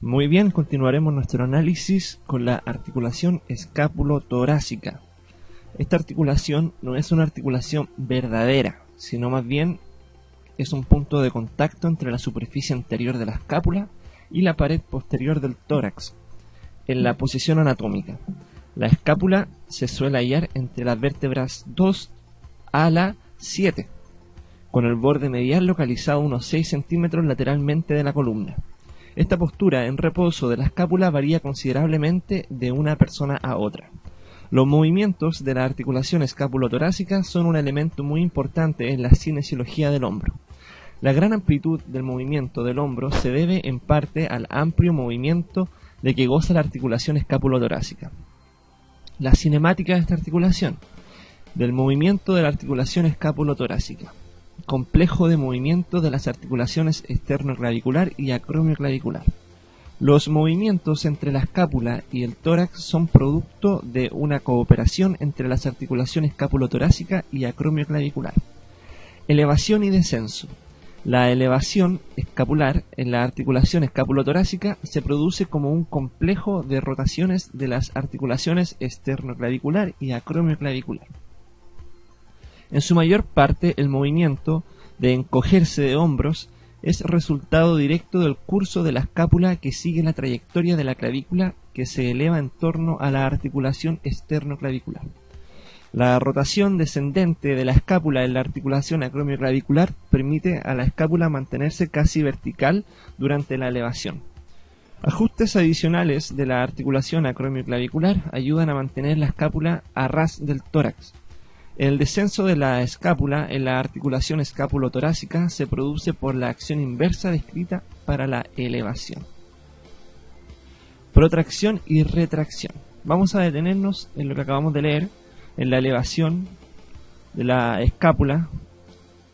Muy bien, continuaremos nuestro análisis con la articulación escápulo-torácica. Esta articulación no es una articulación verdadera, sino más bien es un punto de contacto entre la superficie anterior de la escápula y la pared posterior del tórax, en la posición anatómica. La escápula se suele hallar entre las vértebras 2 a la 7, con el borde medial localizado unos 6 centímetros lateralmente de la columna. Esta postura en reposo de la escápula varía considerablemente de una persona a otra. Los movimientos de la articulación escápulo-torácica son un elemento muy importante en la cinesiología del hombro. La gran amplitud del movimiento del hombro se debe en parte al amplio movimiento de que goza la articulación escápulo-torácica. La cinemática de esta articulación, del movimiento de la articulación escápulo-torácica. Complejo de movimiento de las articulaciones esternoclavicular y acromioclavicular. Los movimientos entre la escápula y el tórax son producto de una cooperación entre las articulaciones escápulo-torácica y acromioclavicular. Elevación y descenso. La elevación escapular en la articulación escápulo-torácica se produce como un complejo de rotaciones de las articulaciones esternoclavicular y acromioclavicular. En su mayor parte, el movimiento de encogerse de hombros es resultado directo del curso de la escápula que sigue la trayectoria de la clavícula que se eleva en torno a la articulación esternoclavicular. La rotación descendente de la escápula en la articulación acromioclavicular permite a la escápula mantenerse casi vertical durante la elevación. Ajustes adicionales de la articulación acromioclavicular ayudan a mantener la escápula a ras del tórax. El descenso de la escápula en la articulación escápulo-torácica se produce por la acción inversa descrita para la elevación. Protracción y retracción. Vamos a detenernos en lo que acabamos de leer, en la elevación de la escápula,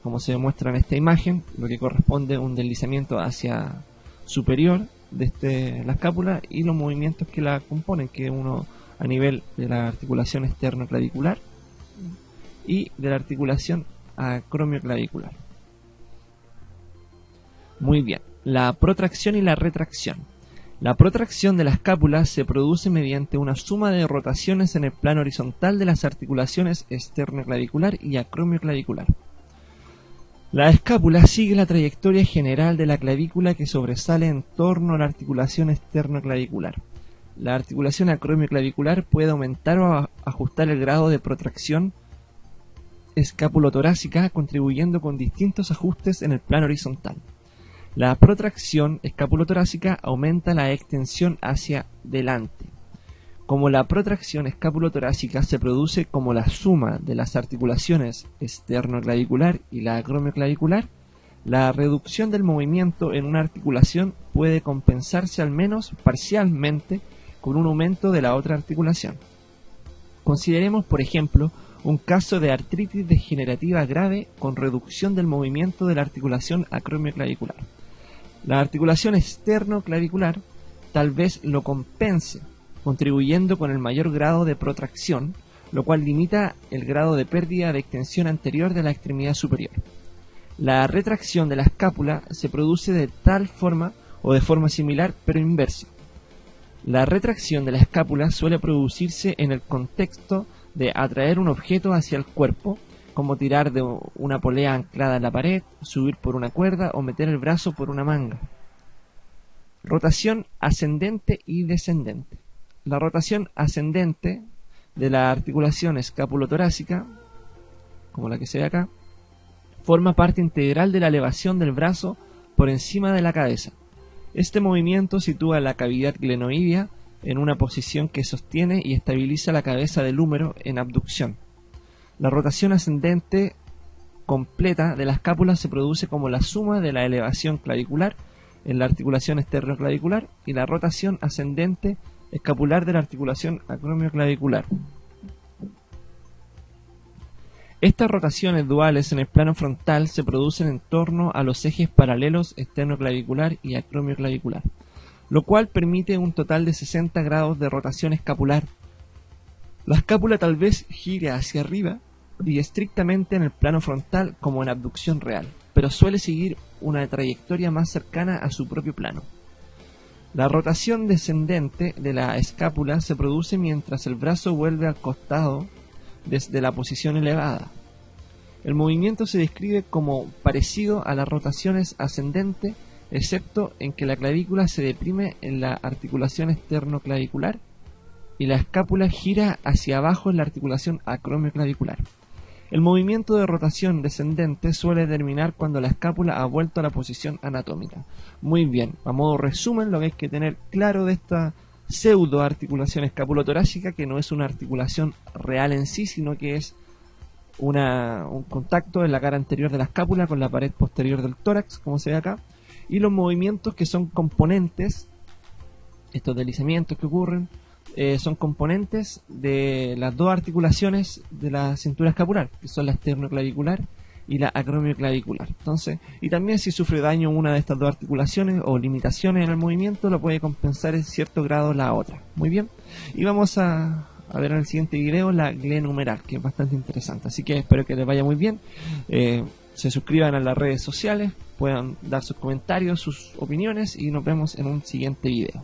como se muestra en esta imagen, lo que corresponde a un deslizamiento hacia superior de la escápula y los movimientos que la componen, que uno a nivel de la articulación esternoclavicular y de la articulación acromioclavicular. Muy bien, la protracción y la retracción. La protracción de la escápula se produce mediante una suma de rotaciones en el plano horizontal de las articulaciones esternoclavicular y acromioclavicular. La escápula sigue la trayectoria general de la clavícula que sobresale en torno a la articulación esternoclavicular. La articulación acromioclavicular puede aumentar o ajustar el grado de protracción escápulo-torácica, contribuyendo con distintos ajustes en el plano horizontal. La protracción escápulo-torácica aumenta la extensión hacia delante. Como la protracción escápulo-torácica se produce como la suma de las articulaciones esternoclavicular y la acromioclavicular, la reducción del movimiento en una articulación puede compensarse al menos parcialmente con un aumento de la otra articulación. Consideremos, por ejemplo, un caso de artritis degenerativa grave con reducción del movimiento de la articulación acromioclavicular. La articulación esternoclavicular tal vez lo compense, contribuyendo con el mayor grado de protracción, lo cual limita el grado de pérdida de extensión anterior de la extremidad superior. La retracción de la escápula se produce de tal forma o de forma similar pero inversa. La retracción de la escápula suele producirse en el contexto de atraer un objeto hacia el cuerpo, como tirar de una polea anclada en la pared, subir por una cuerda o meter el brazo por una manga. Rotación ascendente y descendente. La rotación ascendente de la articulación escápulo-torácica, como la que se ve acá, forma parte integral de la elevación del brazo por encima de la cabeza. Este movimiento sitúa la cavidad glenoidea en una posición que sostiene y estabiliza la cabeza del húmero en abducción. La rotación ascendente completa de la escápula se produce como la suma de la elevación clavicular en la articulación esternoclavicular y la rotación ascendente escapular de la articulación acromioclavicular. Estas rotaciones duales en el plano frontal se producen en torno a los ejes paralelos esternoclavicular y acromioclavicular, lo cual permite un total de 60 grados de rotación escapular La escápula tal vez gire hacia arriba y estrictamente en el plano frontal como en abducción real, pero suele seguir una trayectoria más cercana a su propio plano. La rotación descendente de la escápula se produce mientras el brazo vuelve al costado desde la posición elevada. El movimiento se describe como parecido a las rotaciones ascendente, excepto en que la clavícula se deprime en la articulación esternoclavicular y la escápula gira hacia abajo en la articulación acromioclavicular. El movimiento de rotación descendente suele terminar cuando la escápula ha vuelto a la posición anatómica. Muy bien, a modo resumen, lo que hay que tener claro de esta pseudo articulación escapulotorácica, que no es una articulación real en sí, sino que es un contacto en la cara anterior de la escápula con la pared posterior del tórax, como se ve acá, y los movimientos que son componentes, estos deslizamientos que ocurren, son componentes de las dos articulaciones de la cintura escapular, que son la esternoclavicular y la acromioclavicular. Entonces, y también si sufre daño una de estas dos articulaciones o limitaciones en el movimiento, lo puede compensar en cierto grado la otra. Muy bien, y vamos a ver en el siguiente video la glenumeral, que es bastante interesante. Así que espero que les vaya muy bien. Se suscriban a las redes sociales, puedan dar sus comentarios, sus opiniones, y nos vemos en un siguiente video.